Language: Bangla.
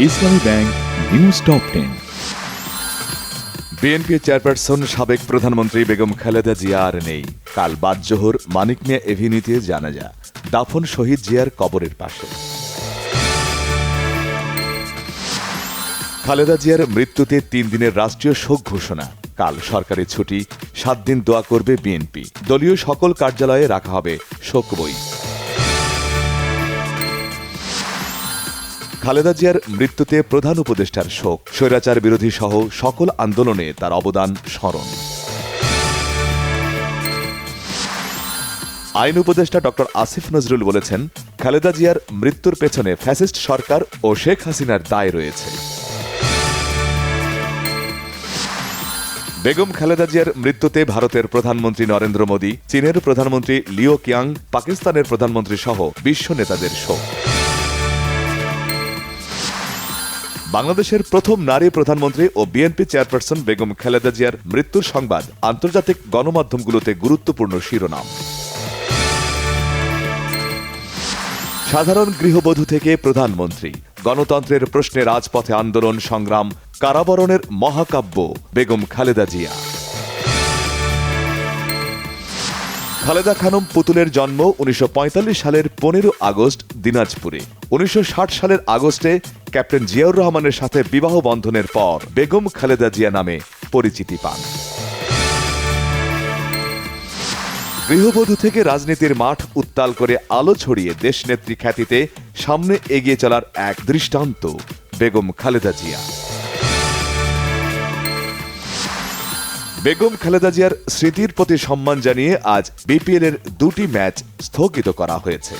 ইসলামী bank news top 10। BNP chairperson সাবেক প্রধানমন্ত্রী বেগম খালেদা জিয়া আর নেই। কাল বাদ-জোহর মানিক মিয়া এভিনিউতে জানাজা, দাফন শহীদ জিয়ার কবরের পাশে। খালেদা জিয়ার মৃত্যুতে 3 দিনের রাষ্ট্রীয় শোক ঘোষণা। কাল সরকারি ছুটি, 7 দিন দোয়া করবে বিএনপি। দলীয় সকল কার্যালয়ে রাখা হবে শোক বই। খালেদা জিয়ার মৃত্যুতে প্রধান উপদেষ্টার শোক, স্বৈরাচার বিরোধী সহ সকল আন্দোলনে তার অবদান স্মরণ। আইন উপদেষ্টা ডক্টর আসিফ নজরুল বলেছেন, খালেদা জিয়ার মৃত্যুর পেছনে ফ্যাসিস্ট সরকার ও শেখ হাসিনার দায় রয়েছে। বেগম খালেদা জিয়ার মৃত্যুতে ভারতের প্রধানমন্ত্রী নরেন্দ্র মোদী, চীনের প্রধানমন্ত্রী লিও কিয়াং, পাকিস্তানের প্রধানমন্ত্রী সহ বিশ্ব নেতাদের শোক। বাংলাদেশের প্রথম নারী প্রধানমন্ত্রী ও বিএনপি চেয়ারপারসন বেগম খালেদা জিয়ার মৃত্যুর সংবাদ আন্তর্জাতিক গণমাধ্যমগুলোতে গুরুত্বপূর্ণ শিরোনাম। সাধারণ গৃহবধূ থেকে প্রধানমন্ত্রী, গণতন্ত্রের প্রশ্নে রাজপথে আন্দোলন সংগ্রাম, কারাবরণের মহাকাব্য বেগম খালেদা জিয়া। খালেদা খানম পুতুলের জন্ম 1945 সালের 15 আগস্ট দিনাজপুরে। 1960 সালের আগস্টে ক্যাপ্টেন জিয়াউর রহমানের সাথে বিবাহ বন্ধনের পর বেগম খালেদা জিয়া নামে পরিচিতি পান। গৃহবধূ থেকে রাজনীতির মাঠ উত্তাল করে আলো ছড়িয়ে দেশনেত্রী খ্যাতিতে সামনে এগিয়ে চলার এক দৃষ্টান্ত বেগম খালেদা জিয়া। বেগম খালেদা জিয়ার স্মৃতির প্রতি সম্মান জানিয়ে আজ বিপিএল এর 2টি ম্যাচ স্থগিত করা হয়েছে।